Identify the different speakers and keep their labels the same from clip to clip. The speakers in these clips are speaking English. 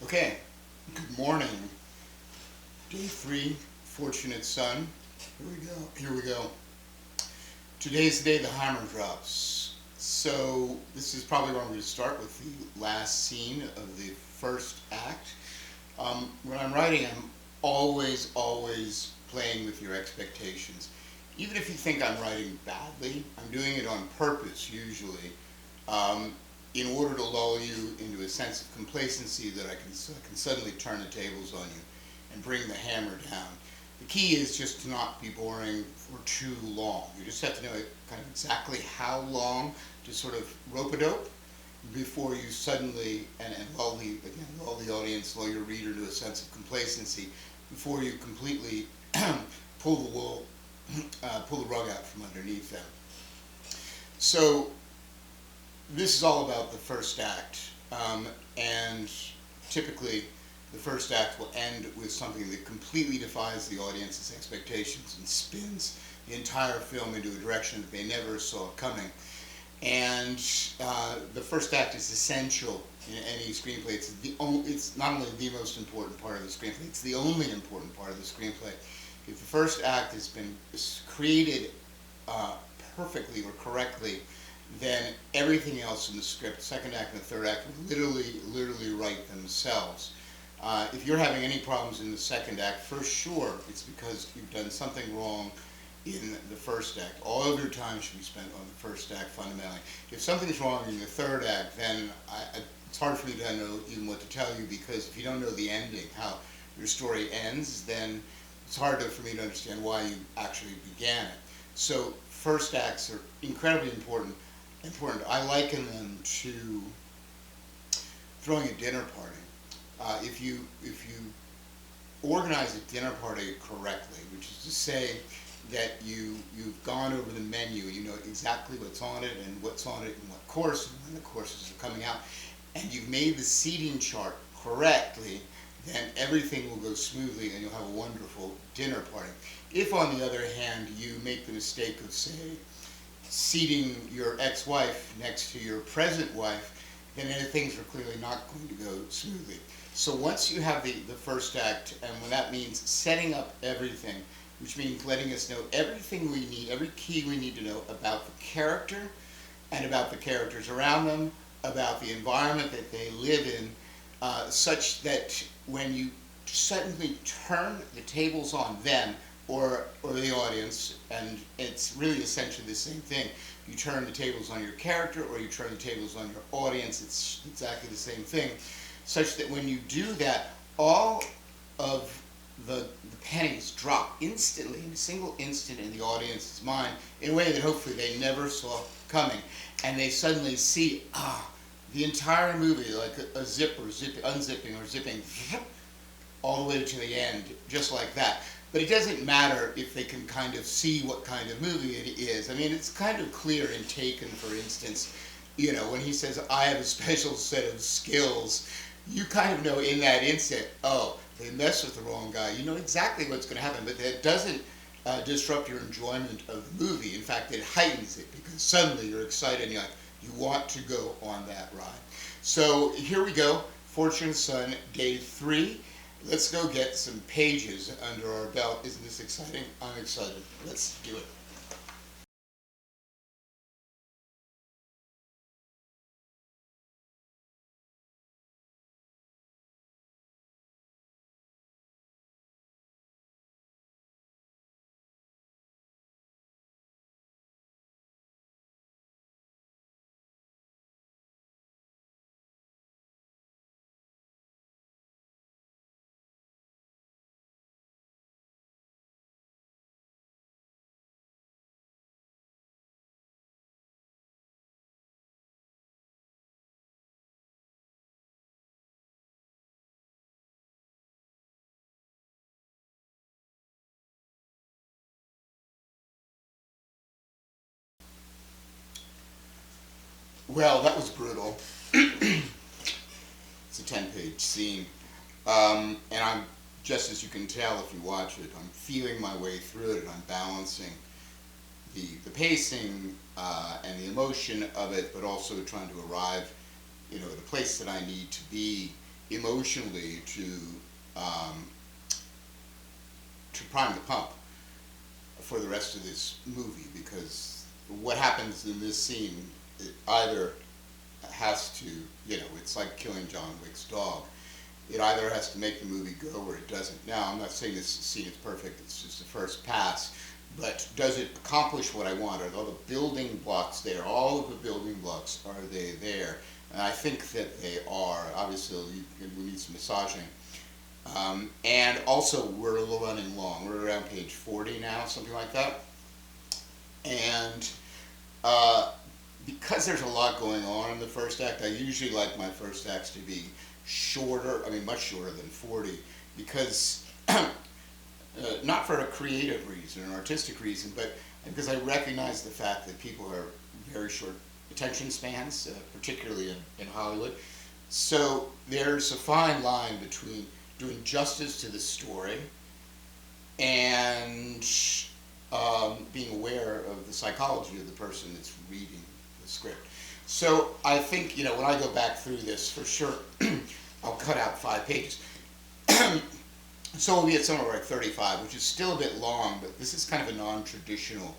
Speaker 1: Okay, good morning. Day 3, Fortunate Son. Here we go. Today's the day the hammer drops. So this is probably where I'm going to start with the last scene of the first act. When I'm writing, I'm always playing with your expectations. Even if you think I'm writing badly, I'm doing it on purpose usually, in order to lull you into a sense of complacency that I can suddenly turn the tables on you and bring the hammer down. The key is just to not be boring for too long. You just have to know kind of exactly how long to sort of rope-a-dope before you suddenly, and lull the audience, lull your reader to a sense of complacency before you completely pull the rug out from underneath them. So this is all about the first act, and typically the first act will end with something that completely defies the audience's expectations and spins the entire film into a direction that they never saw coming. And the first act is essential in any screenplay. It's not only the most important part of the screenplay, it's the only important part of the screenplay. If the first act has been created perfectly or correctly, then everything else in the script, second act and the third act, will literally write themselves. If you're having any problems in the second act, for sure it's because you've done something wrong in the first act. All of your time should be spent on the first act fundamentally. If something's wrong in the third act, then it's hard for me to know even what to tell you, because if you don't know the ending, how your story ends, then it's hard for me to understand why you actually began it. So first acts are incredibly important. I liken them to throwing a dinner party. If you organize a dinner party correctly, which is to say that you've gone over the menu, you know exactly what's on it and what's on it in what course and when the courses are coming out, and you've made the seating chart correctly, then everything will go smoothly and you'll have a wonderful dinner party. If, on the other hand, you make the mistake of, say, seating your ex-wife next to your present wife, then things are clearly not going to go smoothly. So once you have the first act, and when that means setting up everything, which means letting us know everything we need, every key we need to know about the character and about the characters around them, about the environment that they live in, such that when you suddenly turn the tables on them, or the audience, and it's really essentially the same thing. You turn the tables on your character or you turn the tables on your audience, it's exactly the same thing, such that when you do that, all of the pennies drop instantly, in a single instant, in the audience's mind, in a way that hopefully they never saw coming, and they suddenly see, the entire movie, like a unzipping or zipping, all the way to the end, just like that. But it doesn't matter if they can kind of see what kind of movie it is. I mean, it's kind of clear in Taken, for instance, you know, when he says, I have a special set of skills, you kind of know in that instant, oh, they messed with the wrong guy. You know exactly what's going to happen, but that doesn't disrupt your enjoyment of the movie. In fact, it heightens it, because suddenly you're excited and you want to go on that ride. So here we go, Fortunate Son, day 3. Let's go get some pages under our belt. Isn't this exciting? I'm excited. Let's do it. Well, that was brutal. It's a 10-page scene. And I'm, just as you can tell if you watch it, I'm feeling my way through it, and I'm balancing the pacing and the emotion of it, but also trying to arrive, at a place that I need to be emotionally um, to prime the pump for the rest of this movie, because what happens in this scene, it either has to, it's like killing John Wick's dog. It either has to make the movie go or it doesn't. Now, I'm not saying this scene is perfect, it's just the first pass, but does it accomplish what I want? Are all the building blocks there? All of the building blocks, are they there? And I think that they are. Obviously, we need some massaging. And also, we're running long. We're around page 40 now, something like that. And because there's a lot going on in the first act, I usually like my first acts to be shorter, much shorter than 40, because not for a creative reason, an artistic reason, but because I recognize the fact that people are very short attention spans, particularly in Hollywood. So there's a fine line between doing justice to the story and being aware of the psychology of the person that's reading the script. So I think, when I go back through this, for sure, I'll cut out 5 pages. So we'll be at somewhere like 35, which is still a bit long, but this is kind of a non-traditional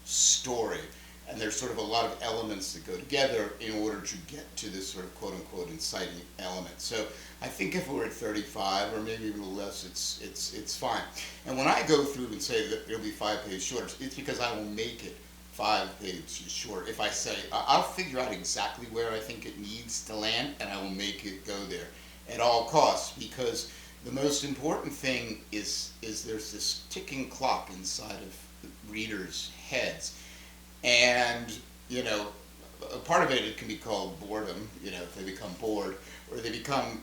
Speaker 1: story. And there's sort of a lot of elements that go together in order to get to this sort of quote-unquote inciting element. So I think if we're at 35, or maybe even a little less, it's fine. And when I go through and say that it'll be 5 pages shorter, it's because I will make it 5 pages short. If I say, I'll figure out exactly where I think it needs to land, and I will make it go there at all costs, because the most important thing is there's this ticking clock inside of the readers' heads. And, a part of it can be called boredom, if they become bored, or they become,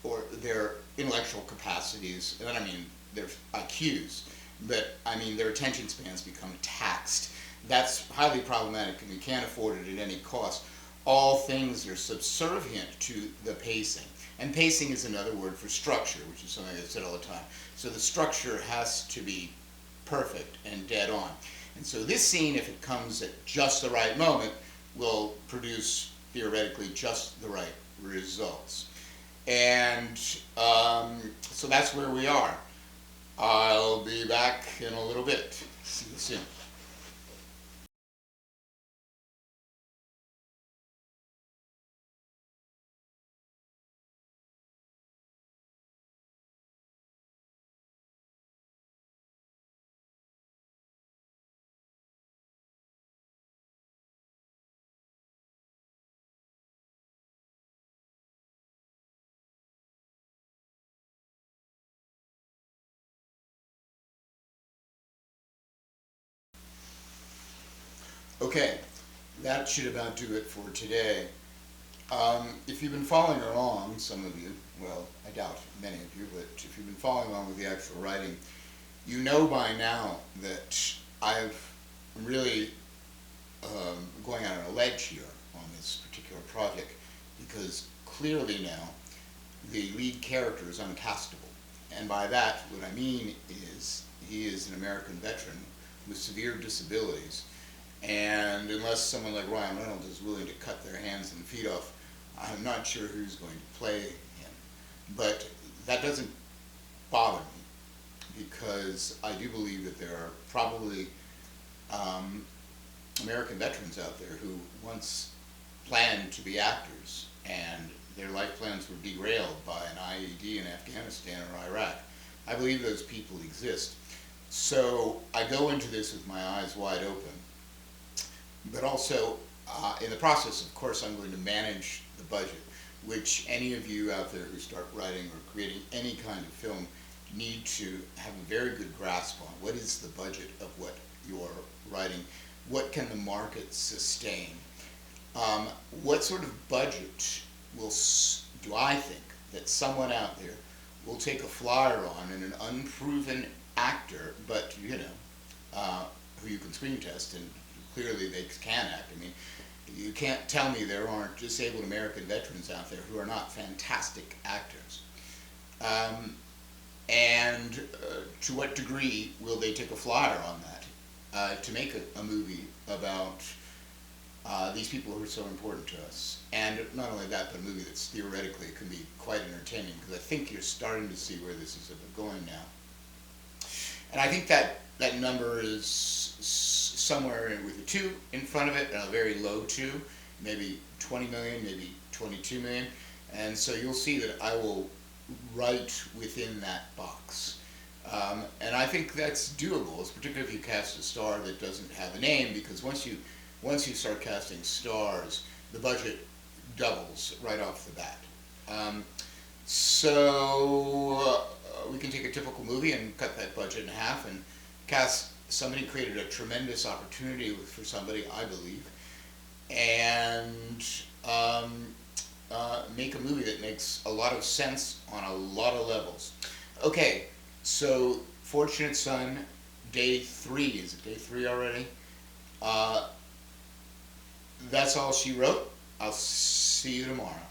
Speaker 1: or their intellectual capacities, and I mean their IQs, but I mean their attention spans become taxed. That's highly problematic, and we can't afford it at any cost. All things are subservient to the pacing. And pacing is another word for structure, which is something I said all the time. So the structure has to be perfect and dead on. And so this scene, if it comes at just the right moment, will produce, theoretically, just the right results. And so that's where we are. I'll be back in a little bit. See you soon. Okay, that should about do it for today. If you've been following along, some of you, well, I doubt many of you, but if you've been following along with the actual writing, you know by now that I've really going out on a ledge here on this particular project, because clearly now the lead character is uncastable. And by that, what I mean is he is an American veteran with severe disabilities, and unless someone like Ryan Reynolds is willing to cut their hands and feet off, I'm not sure who's going to play him. But that doesn't bother me, because I do believe that there are probably American veterans out there who once planned to be actors, and their life plans were derailed by an IED in Afghanistan or Iraq. I believe those people exist. So I go into this with my eyes wide open. But also, in the process, of course, I'm going to manage the budget, which any of you out there who start writing or creating any kind of film need to have a very good grasp on. What is the budget of what you're writing? What can the market sustain? What sort of budget do I think that someone out there will take a flyer on, and an unproven actor, but who you can screen test, and clearly they can act. I mean, you can't tell me there aren't disabled American veterans out there who are not fantastic actors. And to what degree will they take a flyer on that to make a movie about these people who are so important to us. And not only that, but a movie that's theoretically can be quite entertaining, because I think you're starting to see where this is going now. And I think that number is somewhere with a 2 in front of it, and a very low 2, maybe 20 million, maybe 22 million. And so you'll see that I will write within that box. And I think that's doable, particularly if you cast a star that doesn't have a name, because once you start casting stars, the budget doubles right off the bat. We can take a typical movie and cut that budget in half and cast somebody, created a tremendous opportunity for somebody, I believe, and make a movie that makes a lot of sense on a lot of levels. Okay, so Fortunate Son, day 3. Is it day 3 already? That's all she wrote. I'll see you tomorrow.